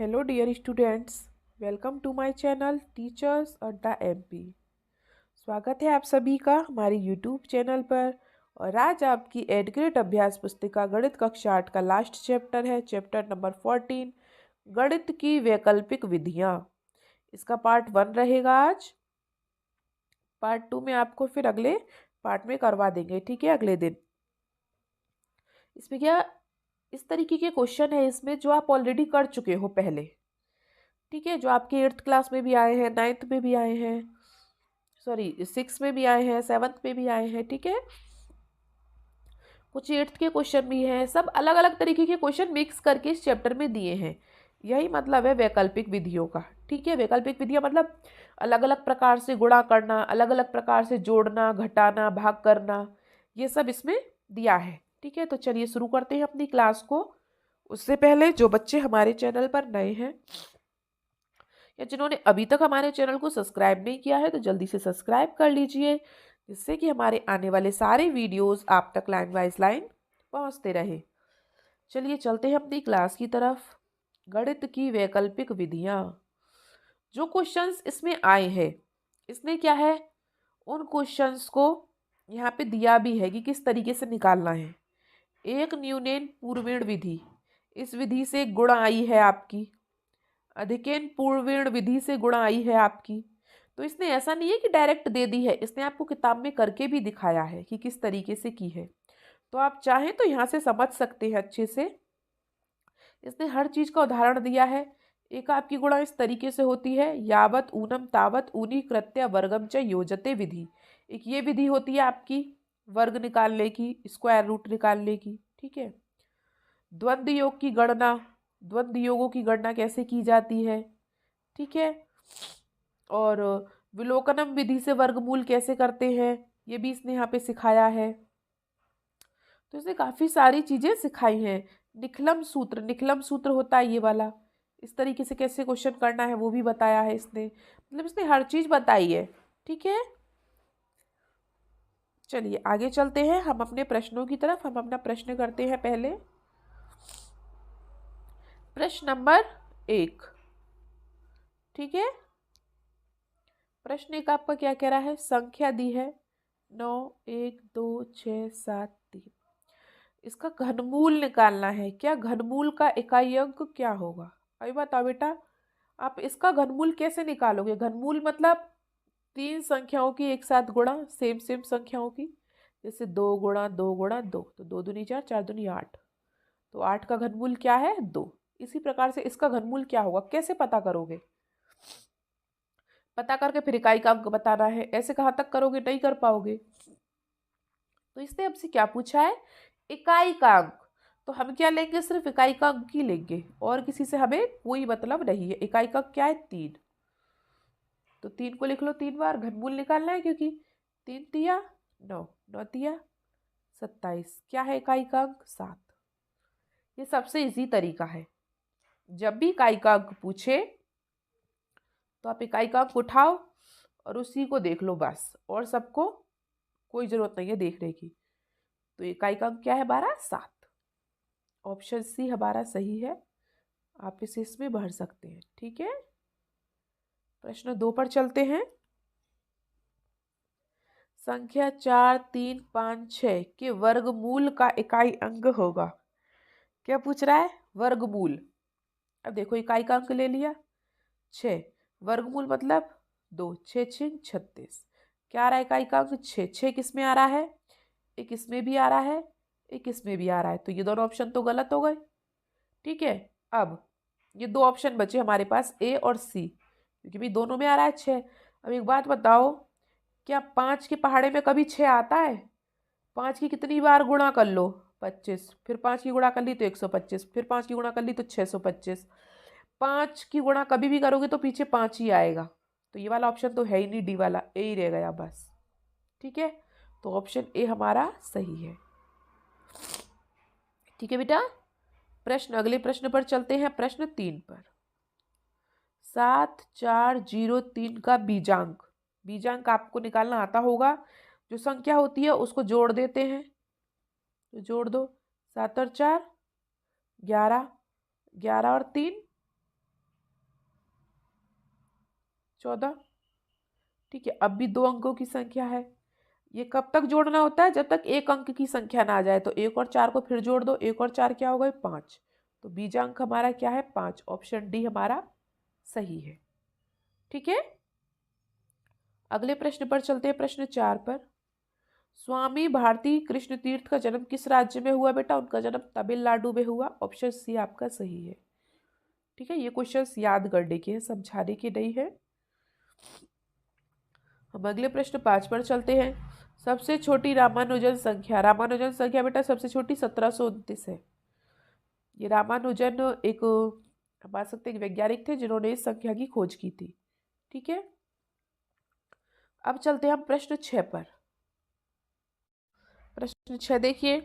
Hello dear students, welcome to my channel Teachers अड्डा MP। स्वागत है आप सभी का हमारे YouTube चैनल पर। और आज आपकी एड ग्रेड अभ्यास पुस्तिका गणित कक्षा 8 का लास्ट चैप्टर है, चैप्टर नंबर 14, गणित की वैकल्पिक विधियाँ। इसका पार्ट 1 रहेगा आज। पार्ट 2 में आपको फिर अगले पार्ट में करवा देंगे, ठीक है, अगले दिन। इसमें क्या इस तरीके के क्वेश्चन है इसमें जो आप ऑलरेडी कर चुके हो पहले, ठीक है, जो आपके 8th क्लास में भी आए हैं, 9th में भी आए हैं, सॉरी 6 में भी आए हैं, 7th में भी आए हैं, ठीक है। कुछ 8th के क्वेश्चन भी हैं, सब अलग अलग तरीके के क्वेश्चन मिक्स करके इस चैप्टर में दिए हैं। यही मतलब है वैकल्पिक विधियों का, ठीक है। वैकल्पिक विधियां मतलब अलग अलग प्रकार से गुणा करना, अलग अलग प्रकार से जोड़ना, घटाना, भाग करना, ये सब इसमें दिया है, ठीक है। तो चलिए शुरू करते हैं अपनी क्लास को। उससे पहले जो बच्चे हमारे चैनल पर नए हैं या जिन्होंने अभी तक हमारे चैनल को सब्सक्राइब नहीं किया है तो जल्दी से सब्सक्राइब कर लीजिए, जिससे कि हमारे आने वाले सारे वीडियोस आप तक लाइन वाइज लाइन पहुंचते रहे। चलिए चलते हैं अपनी क्लास की तरफ। गणित की वैकल्पिक विधियां। जो क्वेश्चंस इसमें आए हैं, इसने क्या है, उन क्वेश्चंस को यहाँ पे दिया भी है कि किस तरीके से निकालना है। एक न्यूनन पूर्वेण विधि, इस विधि से गुणा आई है आपकी। अधिकेन पूर्वेण विधि से गुणा आई है आपकी। तो इसने ऐसा नहीं है कि डायरेक्ट दे दी है, इसने आपको किताब में करके भी दिखाया है कि किस तरीके से की है। तो आप चाहें तो यहाँ से समझ सकते हैं अच्छे से। इसने हर चीज का उदाहरण दिया है। एक आपकी गुणा इस तरीके से होती है, यावत ऊनम तावत ऊनी कृत्य वर्गम च योजते विधि। एक ये विधि होती है आपकी वर्ग निकालने की, स्क्वायर रूट निकालने की, ठीक है। द्वंद्व योग की गणना, द्वंद्व योगों की गणना कैसे की जाती है, ठीक है। और विलोकनम विधि से वर्गमूल कैसे करते हैं, ये भी इसने यहाँ पे सिखाया है। तो इसने काफी सारी चीजें सिखाई हैं। निखलम सूत्र, निखलम सूत्र होता है ये वाला, इस तरीके से कैसे क्वेश्चन करना है वो भी बताया है इसने। मतलब इसने हर चीज बताई है, ठीक है। चलिए आगे चलते हैं हम अपने प्रश्नों की तरफ। हम अपना प्रश्न करते हैं पहले। प्रश्न नंबर 1, ठीक है। प्रश्न एक आपका क्या कह रहा है, संख्या दी है 9, 1, 2, 6, 7, 3। इसका घनमूल निकालना है। क्या घनमूल का इकाई अंक क्या होगा? अभी बताओ बेटा, आप इसका घनमूल कैसे निकालोगे? घनमूल मतलब 3 संख्याओं की एक साथ गुणा, सेम सेम संख्याओं की। जैसे 2 गुणा 2 गुणा 2, तो 2 दूनी 4, 4 दूनी 8। तो 8 का घनमूल क्या है? 2। इसी प्रकार से इसका घनमूल क्या होगा, कैसे पता करोगे? पता करके फिर इकाई का अंक बताना है। ऐसे कहाँ तक करोगे, नहीं कर पाओगे। तो इसने हमसे क्या पूछा है, इकाई का अंक। तो हम क्या लेंगे, सिर्फ इकाई का अंक ही लेंगे, और किसी से हमें कोई मतलब नहीं है। इकाई का अंक क्या है? 3। तो 3 को लिख लो 3 बार। घनमूल निकालना है क्योंकि 3 तिया 9, 9 तिया 27। क्या है इकाई का अंक? 7। ये सबसे इजी तरीका है। जब भी इकाई का अंक पूछे तो आप इकाई का अंक उठाओ और उसी को देख लो बस, और सबको कोई जरूरत नहीं है देखने की। तो इकाई का अंक क्या है? 12, 7। ऑप्शन सी हमारा सही है। आप इसे इसमें भर सकते हैं, ठीक है। प्रश्न 2 पर चलते हैं। संख्या 4, 3, 5, 6 के वर्गमूल का इकाई अंक होगा। क्या पूछ रहा है? वर्गमूल। अब देखो इकाई का अंक ले लिया 6, वर्गमूल मतलब 2, 6 6 36। क्या आ रहा है इकाई का अंक? 6। 6 किस में आ रहा है? एक इसमें भी आ रहा है, एक इसमें भी आ रहा है। तो ये दोनों ऑप्शन तो गलत हो गए, ठीक है। अब ये 2 ऑप्शन बचे हमारे पास, ए और सी, क्योंकि भी दोनों में आ रहा है 6। अब एक बात बताओ, क्या 5 के पहाड़े में कभी 6 आता है? 5 की कितनी बार गुणा कर लो? 25। फिर 5 की गुणा कर ली तो 125, फिर 5 की गुणा कर ली तो 625। 5 की गुणा कभी भी करोगे तो पीछे 5 ही आएगा। तो ये वाला ऑप्शन तो है ही नहीं, डी वाला, ए ही रह गया बस, ठीक है। तो ऑप्शन ए हमारा सही है, ठीक है बेटा। अगले प्रश्न पर चलते हैं, प्रश्न 3 पर। 7403 का बीजांक। बीजांक आपको निकालना आता होगा। जो संख्या होती है उसको जोड़ देते हैं, तो जोड़ दो। 7 और 4 11, 11 और 3 14। ठीक है, अब भी 2 अंकों की संख्या है। ये कब तक जोड़ना होता है? जब तक एक अंक की संख्या ना आ जाए। तो 1 और 4 को फिर जोड़ दो, 1 और 4 क्या हो गए? 5। तो बीजांक हमारा क्या है? 5। ऑप्शन डी हमारा सही है। ठीक है, अगले प्रश्न पर चलते हैं, प्रश्न 4 पर। स्वामी भारती कृष्ण तीर्थ का जन्म किस राज्य में हुआ बेटा? उनका जन्म तमिलनाडु में हुआ। ऑप्शन सी आपका सही है। ठीक है, ये क्वेश्चंस याद करने के हैं, समझाने के नहीं है। हम अगले प्रश्न 5 पर चलते हैं। सबसे छोटी रामानुजन संख्या, रामानुजन संख्या बेटा सबसे छोटी 1729 है। ये रामानुजन एक हम मान सकते हैं वैज्ञानिक थे जिन्होंने इस संख्या की खोज की थी। ठीक है, अब चलते हैं हम प्रश्न 6 पर। प्रश्न 6 देखिए,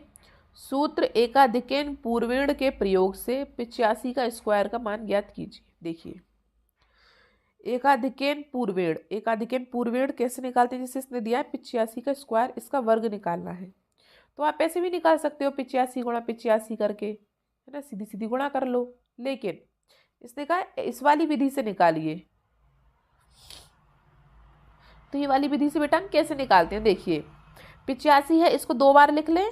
सूत्र एकाधिकेन पूर्वेण के प्रयोग से 85 का स्क्वायर का मान ज्ञात कीजिए। देखिए, एकाधिकेन पूर्वेण, एकाधिकेन पूर्वेण कैसे निकालते हैं? जैसे इसने दिया है 85 का स्क्वायर, इसका वर्ग निकालना है। तो आप ऐसे भी निकाल सकते हो 85 गुणा 85 करके, है ना, सीधी सीधी गुणा कर लो। लेकिन इसने कहा इस वाली विधि से निकालिए। तो ये वाली विधि से बेटा हम कैसे निकालते हैं? देखिए, 85 है, इसको 2 बार लिख लें।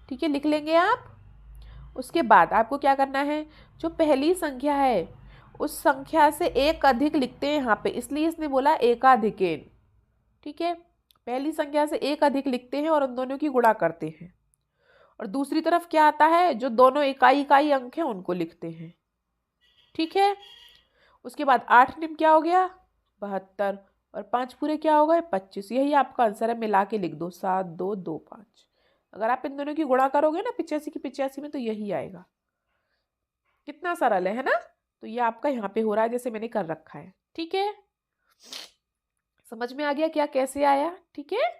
ठीक है, लिख लेंगे आप। उसके बाद आपको क्या करना है? जो पहली संख्या है उस संख्या से एक अधिक लिखते हैं यहाँ पे, इसलिए इसने बोला एकाधिकेन। ठीक है, पहली संख्या से एक अधिक लिखते हैं और उन दोनों की गुणा करते हैं। और दूसरी तरफ क्या आता है? जो दोनों इकाई इकाई अंक हैं उनको लिखते हैं। ठीक है, उसके बाद 8 निम क्या हो गया? 72। और 5 पूरे क्या हो गए? 25। यही आपका आंसर है, मिला के लिख दो 7 2 2 5। अगर आप इन दोनों की गुणा करोगे ना 85 की 85 में, तो यही आएगा। कितना सरल है ना? तो ये आपका यहाँ पे हो रहा है जैसे मैंने कर रखा है। ठीक है, समझ में आ गया क्या कैसे आया? ठीक है,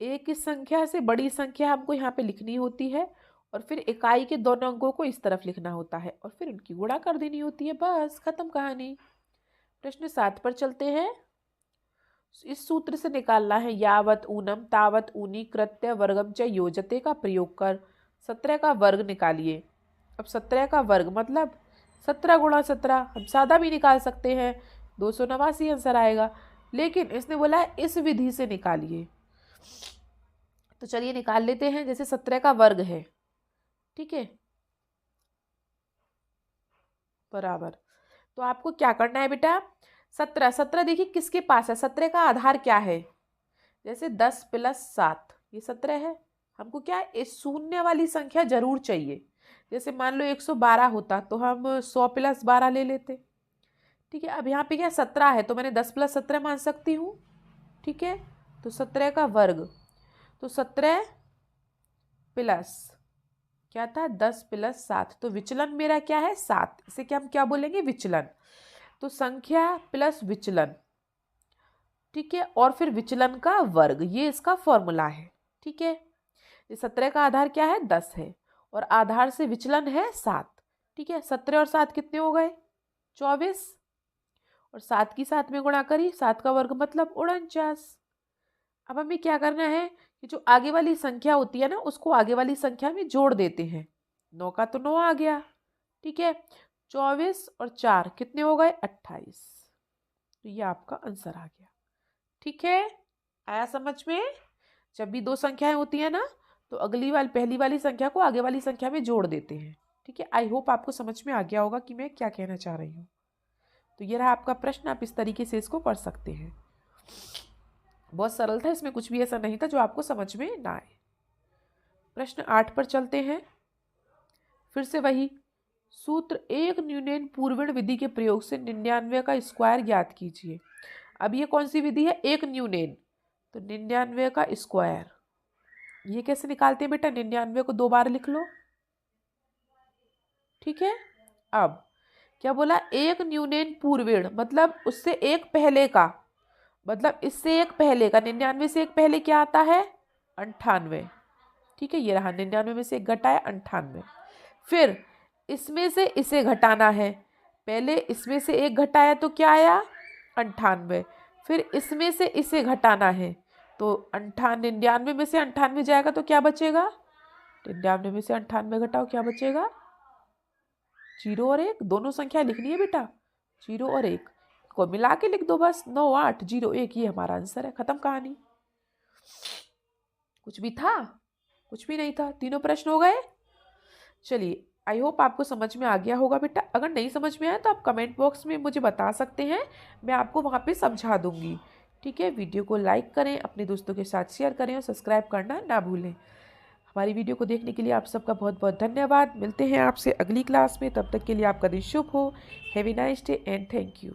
एक इस संख्या से बड़ी संख्या हमको यहाँ पे लिखनी होती है और फिर इकाई के दोनों अंकों को इस तरफ लिखना होता है और फिर उनकी गुणा कर देनी होती है। बस खत्म कहानी। प्रश्न 7 पर चलते हैं। इस सूत्र से निकालना है, यावत ऊनम तावत ऊनी कृत्य वर्गम च योजते का प्रयोग कर 17 का वर्ग निकालिए। अब 17 का वर्ग मतलब 17 गुणा 17, हम सादा भी निकाल सकते हैं, 289 आंसर आएगा। लेकिन इसने बोला है इस विधि से निकालिए। तो चलिए निकाल लेते हैं। जैसे 17 का वर्ग है, ठीक है, बराबर, तो आपको क्या करना है बेटा? 17 17 देखिए किसके पास है? 17 का आधार क्या है? जैसे 10 + 7 ये 17 है। हमको क्या है? इस शून्य वाली संख्या जरूर चाहिए। जैसे मान लो 112 होता तो हम 100 + 12 ले लेते। ठीक है, अब यहाँ पे क्या 17 है तो मैंने 10 + 17 मान सकती हूँ। ठीक है, तो 17 का वर्ग, तो 17 प्लस क्या था? 10 + 7, तो विचलन मेरा क्या है? 7। इसे क्या हम क्या बोलेंगे? विचलन। तो संख्या प्लस विचलन, ठीक है, और फिर विचलन का वर्ग, ये इसका फॉर्मूला है। ठीक है, 17 का आधार क्या है? 10 है और आधार से विचलन है 7। ठीक है, 17 और 7 कितने हो गए? 24। और 7 की 7 में गुणा करी, 7 का वर्ग मतलब 49। अब हमें क्या करना है कि जो आगे वाली संख्या होती है ना उसको आगे वाली संख्या में जोड़ देते हैं। 9 का तो 9 आ गया। ठीक है, 24 और 4 कितने हो गए? 28। तो ये आपका आंसर आ गया। ठीक है, आया समझ में? जब भी 2 संख्याएं होती है ना तो अगली वाली पहली वाली संख्या को आगे वाली संख्या में जोड़ देते हैं। ठीक है, आई होप आपको समझ में आ गया होगा कि मैं क्या कहना चाह रही हूँ। तो ये रहा आपका प्रश्न, आप इस तरीके से इसको पढ़ सकते हैं। बहुत सरल था, इसमें कुछ भी ऐसा नहीं था जो आपको समझ में ना आए। प्रश्न 8 पर चलते हैं। फिर से वही सूत्र, एक न्यूनन पूर्वण विधि के प्रयोग से 99 का स्क्वायर ज्ञात कीजिए। अब ये कौन सी विधि है? एक न्यूनन, तो 99 का स्क्वायर ये कैसे निकालते हैं बेटा? 99 को 2 बार लिख लो। ठीक है, अब क्या बोला? एक न्यूनन पूर्वेण मतलब उससे एक पहले का, मतलब इससे एक पहले का। 99 से एक पहले क्या आता है? 98। ठीक है, ये रहा 99 में से एक घटाया 98। फिर इसमें से इसे घटाना है, पहले इसमें से एक घटाया तो क्या आया? 98। फिर इसमें से इसे घटाना है तो 99 में से 98 जाएगा तो क्या बचेगा? 99 में से 98 घटाओ, क्या बचेगा? 0 और 1, दोनों संख्या लिखनी है बेटा। 0 और 1 को मिला के लिख दो बस। 9 8 0 1 ये हमारा आंसर है। खत्म कहानी। कुछ भी था? कुछ भी नहीं था। तीनों प्रश्न हो गए। चलिए, आई होप आपको समझ में आ गया होगा बेटा। अगर नहीं समझ में आया तो आप कमेंट बॉक्स में मुझे बता सकते हैं, मैं आपको वहाँ पे समझा दूंगी। ठीक है, वीडियो को लाइक करें, अपने दोस्तों के साथ शेयर करें और सब्सक्राइब करना ना भूलें। हमारी वीडियो को देखने के लिए आप सबका बहुत बहुत धन्यवाद। मिलते हैं आपसे अगली क्लास में, तब तक के लिए आपका दिन शुभ हो। Have a nice day and thank you.